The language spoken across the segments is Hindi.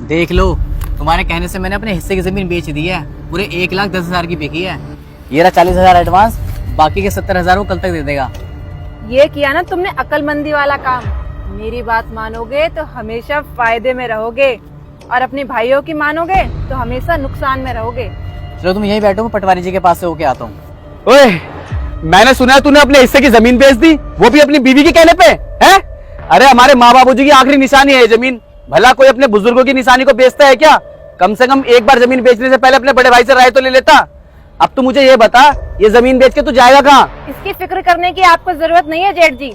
देख लो, तुम्हारे कहने से मैंने अपने हिस्से की जमीन बेच दी है। पूरे 1,10,000 की बिकी है। ये रहा 40,000 एडवांस, बाकी के 70,000 वो कल तक दे देगा। ये किया ना तुमने अक्लमंदी वाला काम। मेरी बात मानोगे तो हमेशा फायदे में रहोगे, और अपने भाइयों की मानोगे तो हमेशा नुकसान में रहोगे। चलो तुम यहीं बैठो, मैं पटवारी जी के पास से होके आता हूँ। ओए, मैंने सुना है तूने अपने हिस्से की जमीन बेच दी, वो भी अपनी बीवी के कहने पे है? अरे हमारे माँ बाबूजी की आखिरी निशानी है ये जमीन। भला कोई अपने बुजुर्गों की निशानी को बेचता है क्या? कम से कम एक बार जमीन बेचने से पहले अपने बड़े भाई से राय तो ले लेता। अब तू मुझे ये बता, ये जमीन बेच के तू जाएगा कहाँ? इसकी फिक्र करने की आपको जरूरत नहीं है जेठ जी।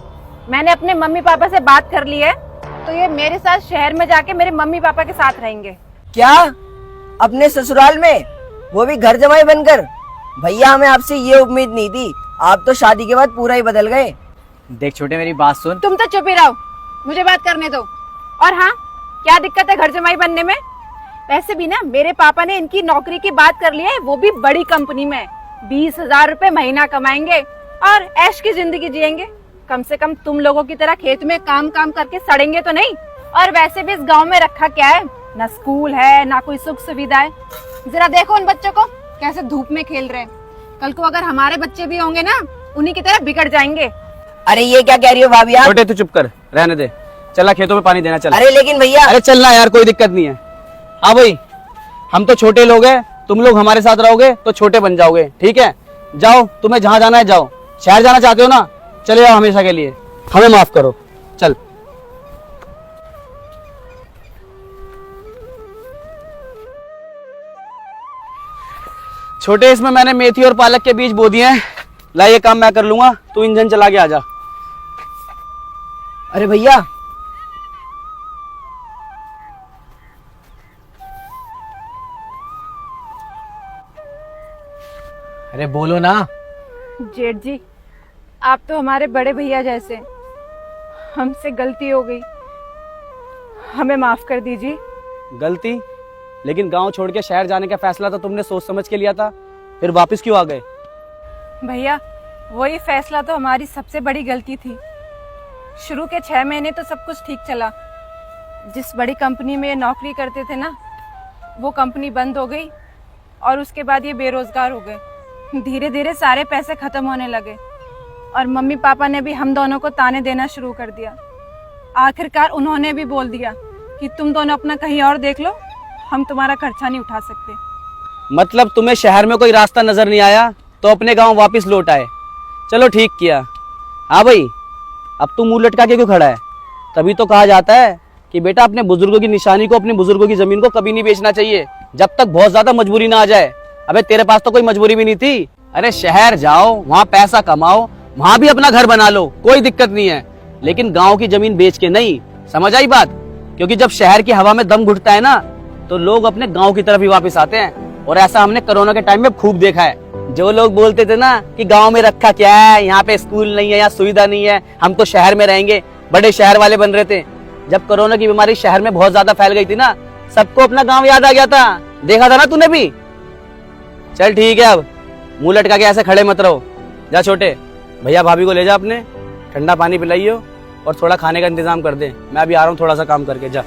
मैंने अपने मम्मी पापा से बात कर ली है, तो ये मेरे साथ शहर में जाके मेरे मम्मी पापा के साथ रहेंगे। क्या? अपने ससुराल में, वो भी घर जमाई बनकर? भैया हमें आपसे ये उम्मीद नहीं थी। आप तो शादी के बाद पूरा ही बदल गए। देख छोटे, मेरी बात सुन। तुम तो चुप ही रहो, मुझे बात करने दो। और हाँ, क्या दिक्कत है घर जमाई बनने में? वैसे भी ना मेरे पापा ने इनकी नौकरी की बात कर ली है, वो भी बड़ी कंपनी में। 20,000 रुपए महीना कमाएंगे और ऐश की जिंदगी जिएंगे। कम से कम तुम लोगों की तरह खेत में काम करके सड़ेंगे तो नहीं। और वैसे भी इस गांव में रखा क्या है, ना स्कूल है ना कोई सुख सुविधा है। जरा देखो उन बच्चों को कैसे धूप में खेल रहे हैं। कल को अगर हमारे बच्चे भी होंगे ना, उन्हीं की तरह बिगड़ जाएंगे। अरे ये क्या कह रही हो भाभी आप? छोटे तू चुप कर, रहने दे। चला खेतों में पानी देना, चल। अरे लेकिन भैया। अरे चलना यार, कोई दिक्कत नहीं है। हाँ भाई, हम तो छोटे लोग हैं, तुम लोग हमारे साथ रहोगे तो छोटे बन जाओगे, ठीक है? जाओ, तुम्हें जहां जाना है जाओ। शहर जाना चाहते हो ना, चले जाओ हमेशा के लिए। हमें माफ करो, चल। छोटे, इसमें मैंने मेथी और पालक के बीज बो दिए हैं। ला, ये काम मैं कर लूंगा, तू इंजन चला के आ जा। अरे भैया, अरे बोलो ना। जेठ जी, आप तो हमारे बड़े भैया जैसे। हमसे गलती हो गई, हमें माफ कर दीजिए। गलती? लेकिन गांव छोड़ के शहर जाने का फैसला तो तुमने सोच समझ के लिया था, फिर वापस क्यों आ गए? भैया, वही फैसला तो हमारी सबसे बड़ी गलती थी। शुरू के 6 महीने तो सब कुछ ठीक चला। जिस बड़ी कंपनी में ये नौकरी करते थे ना, वो कंपनी बंद हो गई और उसके बाद ये बेरोजगार हो गए। धीरे धीरे सारे पैसे खत्म होने लगे और मम्मी पापा ने भी हम दोनों को ताने देना शुरू कर दिया। आखिरकार उन्होंने भी बोल दिया कि तुम दोनों अपना कहीं और देख लो, हम तुम्हारा खर्चा नहीं उठा सकते। मतलब तुम्हें शहर में कोई रास्ता नजर नहीं आया तो अपने गांव वापस लौट आए। चलो ठीक किया। हाँ भाई, अब तू मुंह लटका के क्यों खड़ा है? तभी तो कहा जाता है कि बेटा अपने बुजुर्गों की निशानी को, अपने बुजुर्गों की जमीन को कभी नहीं बेचना चाहिए, जब तक बहुत ज्यादा मजबूरी ना आ जाए। अबे तेरे पास तो कोई मजबूरी भी नहीं थी। अरे शहर जाओ, वहाँ पैसा कमाओ, वहाँ भी अपना घर बना लो, कोई दिक्कत नहीं है, लेकिन गाँव की जमीन बेच के नहीं। समझ आई बात? क्योंकि जब शहर की हवा में दम घुटता है ना, तो लोग अपने गाँव की तरफ ही वापस आते हैं। और ऐसा हमने कोरोना के टाइम में खूब देखा है। जो लोग बोलते थे ना कि गांव में रखा क्या है, यहाँ पे स्कूल नहीं है, यहाँ सुविधा नहीं है, हम तो शहर में रहेंगे, बड़े शहर वाले बन रहे थे। जब कोरोना की बीमारी शहर में बहुत ज्यादा फैल गई थी ना, सबको अपना गांव याद आ गया था। देखा था ना तूने भी? चल ठीक है, अब मुंह लटका के ऐसे खड़े मत रहो। जा छोटे, भैया भाभी को ले जा अपने, ठंडा पानी पिलाइयो और थोड़ा खाने का इंतजाम कर दे। मैं अभी आ रहा हूँ थोड़ा सा काम करके। जा।